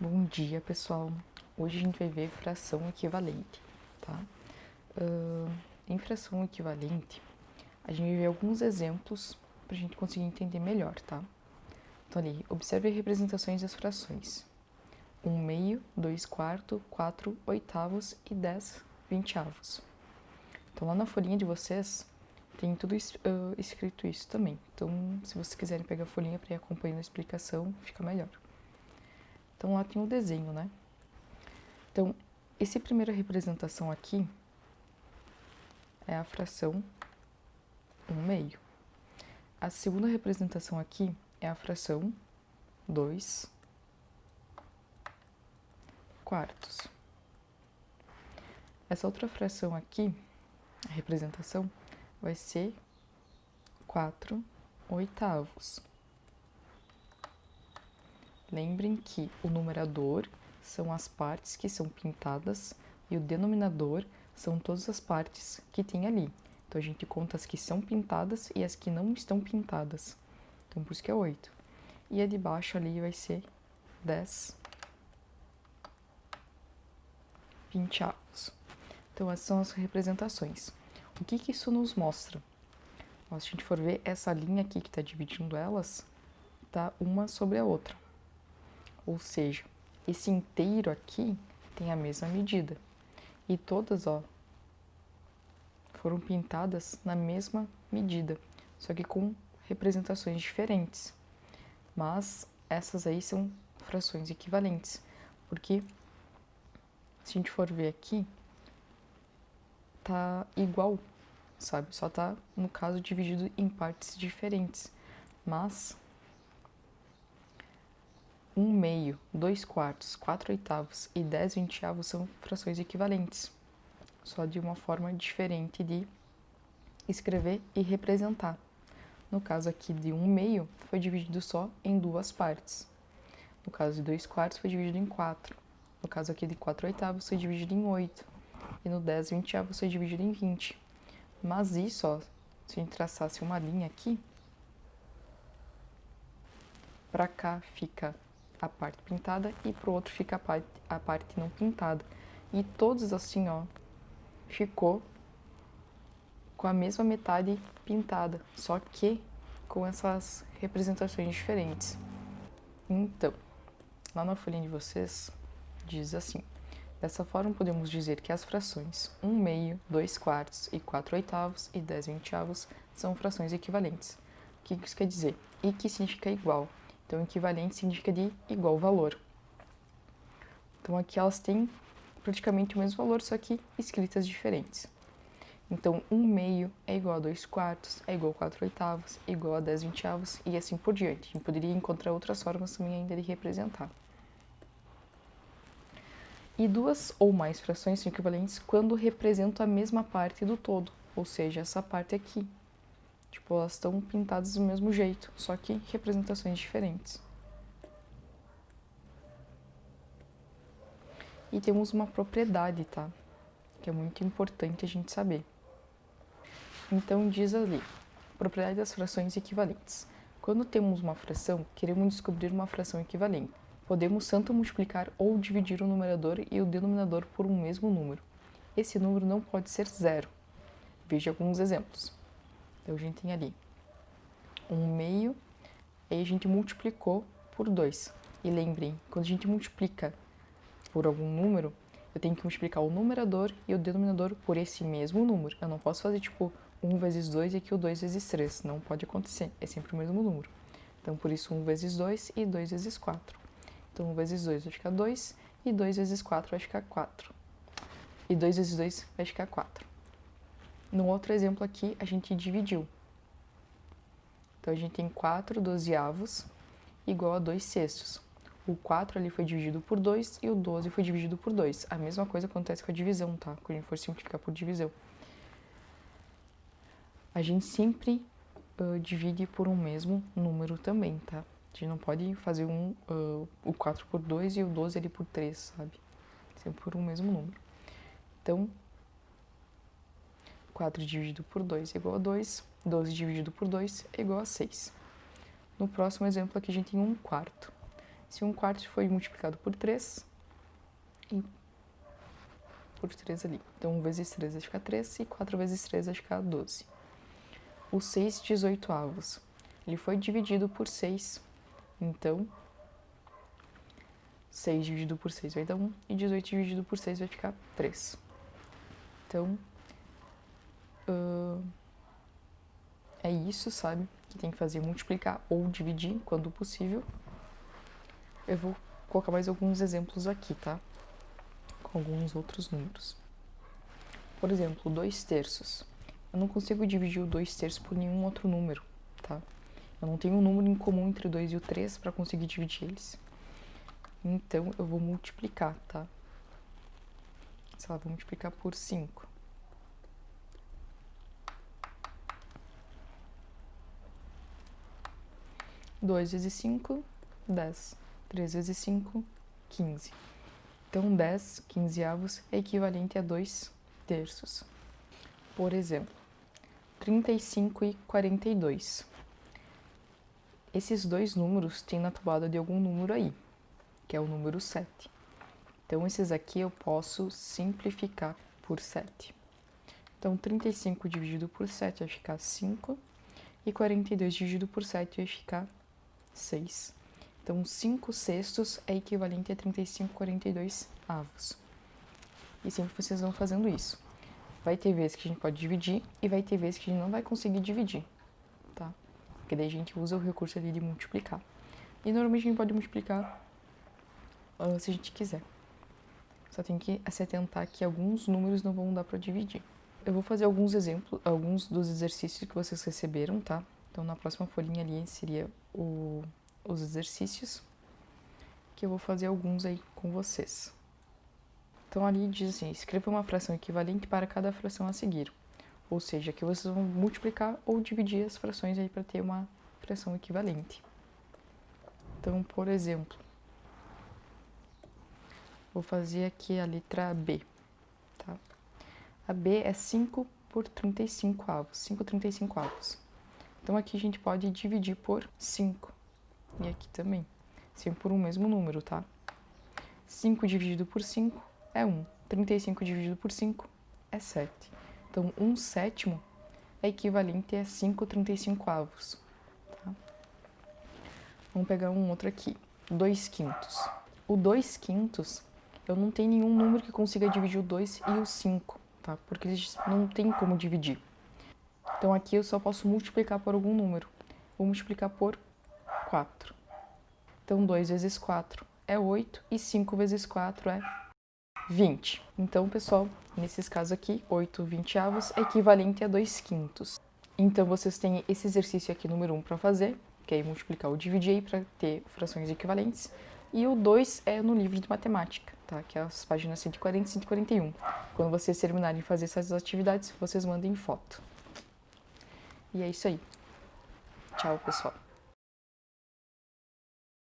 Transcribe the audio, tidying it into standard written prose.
Bom dia, pessoal. Hoje a gente vai ver fração equivalente, tá? Em fração equivalente, a gente vai ver alguns exemplos para a gente conseguir entender melhor, tá? Então ali, observe as representações das frações. 1/2, 2/4, 4/8 e 10/20. Então lá na folhinha de vocês tem tudo escrito isso também. Então, se vocês quiserem pegar a folhinha para ir acompanhando a explicação, fica melhor. Então lá tem o desenho, né? Então, essa primeira representação aqui é a fração 1/2. A segunda representação aqui é a fração 2/4. Essa outra fração aqui, a representação, vai ser 4/8. Lembrem que o numerador são as partes que são pintadas e o denominador são todas as partes que tem ali. Então, a gente conta as que são pintadas e as que não estão pintadas. Então, por isso que é 8. E a de baixo ali vai ser 10/20. Então, essas são as representações. O que que isso nos mostra? Se a gente for ver, essa linha aqui que está dividindo elas, tá uma sobre a outra. Ou seja, esse inteiro aqui tem a mesma medida. E todas, ó, foram pintadas na mesma medida, só que com representações diferentes. Mas essas aí são frações equivalentes, porque se a gente for ver aqui, tá igual, sabe? Só tá, no caso, dividido em partes diferentes. Mas 1/2, 2/4, 4/8 e 10/20 são frações equivalentes, só de uma forma diferente de escrever e representar. No caso aqui de 1/2, foi dividido só em duas partes. No caso de 2/4, foi dividido em 4. No caso aqui de 4/8, foi dividido em 8. E no 10/20 foi dividido em 20. Mas isso, ó, se a gente traçasse uma linha aqui, para cá fica a parte pintada e pro outro fica a parte não pintada. E todos assim, ó, ficou com a mesma metade pintada, só que com essas representações diferentes. Então, lá na folhinha de vocês, diz assim: dessa forma, podemos dizer que as frações 1/2, 2/4 e 4/8 e 10/20 são frações equivalentes. O que isso quer dizer? E que significa igual. Então, equivalente significa de igual valor. Então, aqui elas têm praticamente o mesmo valor, só que escritas diferentes. Então, 1/2 é igual a 2/4, é igual a 4/8, é igual a 10/20 e assim por diante. A gente poderia encontrar outras formas também ainda de representar. E duas ou mais frações são equivalentes quando representam a mesma parte do todo, ou seja, essa parte aqui. Tipo, elas estão pintadas do mesmo jeito, só que representações diferentes. E temos uma propriedade, tá? Que é muito importante a gente saber. Então, diz ali, propriedade das frações equivalentes. Quando temos uma fração, queremos descobrir uma fração equivalente. Podemos tanto multiplicar ou dividir o numerador e o denominador por um mesmo número. Esse número não pode ser zero. Veja alguns exemplos. Então, a gente tem ali 1/2, e a gente multiplicou por 2. E lembrem, quando a gente multiplica por algum número, eu tenho que multiplicar o numerador e o denominador por esse mesmo número. Eu não posso fazer, tipo, 1 vezes 2 e aqui o 2 vezes 3. Não pode acontecer, é sempre o mesmo número. Então, por isso, 1 vezes 2 e 2 vezes 4. Então, 1 vezes 2 vai ficar 2 e 2 vezes 4 vai ficar 4. E 2 vezes 2 vai ficar 4. No outro exemplo aqui, a gente dividiu. Então, a gente tem 4/12 igual a 2/6. O 4 ali foi dividido por 2 e o 12 foi dividido por 2. A mesma coisa acontece com a divisão, tá? Quando a gente for simplificar por divisão. A gente sempre divide por um mesmo número também, tá? A gente não pode fazer o 4 por 2 e o 12 ali por 3, sabe? Sempre por um mesmo número. Então, 4 dividido por 2 é igual a 2, 12 dividido por 2 é igual a 6. No próximo exemplo aqui a gente tem 1/4. Se 1/4 foi multiplicado por 3, e por 3 ali. Então, 1 vezes 3 vai ficar 3 e 4 vezes 3 vai ficar 12. O 6/18, ele foi dividido por 6, então 6 dividido por 6 vai dar 1 e 18 dividido por 6 vai ficar 3. Então, é isso, sabe? Que tem que fazer multiplicar ou dividir quando possível. Eu vou colocar mais alguns exemplos aqui, tá? Com alguns outros números. Por exemplo, 2/3. Eu não consigo dividir o 2/3 por nenhum outro número, tá? Eu não tenho um número em comum entre o 2 e o 3 para conseguir dividir eles. Então, eu vou multiplicar, tá? Sei lá, vou multiplicar por 5. Dois vezes 5, 10. 3 vezes 5, 15. Então, 10 quinzeavos é equivalente a 2/3. Por exemplo, 35 e 42. Esses dois números têm na tomada de algum número aí, que é o número 7. Então, esses aqui eu posso simplificar por 7. Então, 35 dividido por 7 vai ficar 5, e 42 dividido por 7 vai ficar 6. Então, 5/6 é equivalente a 35/42. E sempre vocês vão fazendo isso. Vai ter vezes que a gente pode dividir e vai ter vezes que a gente não vai conseguir dividir, tá? Porque daí a gente usa o recurso ali de multiplicar. E normalmente a gente pode multiplicar se a gente quiser. Só tem que se atentar que alguns números não vão dar para dividir. Eu vou fazer alguns exemplos, alguns dos exercícios que vocês receberam, tá? Então, na próxima folhinha ali seria os exercícios, que eu vou fazer alguns aí com vocês. Então, ali diz assim, escreva uma fração equivalente para cada fração a seguir. Ou seja, que vocês vão multiplicar ou dividir as frações aí para ter uma fração equivalente. Então, por exemplo, vou fazer aqui a letra B, tá? A B é 5 por 35avos, 5/35avos. Então, aqui a gente pode dividir por 5. E aqui também, sempre por um mesmo número, tá? 5 dividido por 5 é 1. 35 dividido por 5 é 7. Então, 1/7 é equivalente a 5/35avos. Tá? Vamos pegar um outro aqui. 2/5. O 2/5, eu não tenho nenhum número que consiga dividir o 2 e o 5, tá? Porque eles não tem como dividir. Então, aqui eu só posso multiplicar por algum número. Vou multiplicar por 4. Então, 2 vezes 4 é 8 e 5 vezes 4 é 20. Então, pessoal, nesses casos aqui, 8/20avos é equivalente a 2/5. Então, vocês têm esse exercício aqui, número 1, para fazer, que é multiplicar ou dividir aí para ter frações equivalentes. E o 2 é no livro de matemática, tá? Que é as páginas 140 e 141. Quando vocês terminarem de fazer essas atividades, vocês mandem foto. E é isso aí. Tchau, pessoal.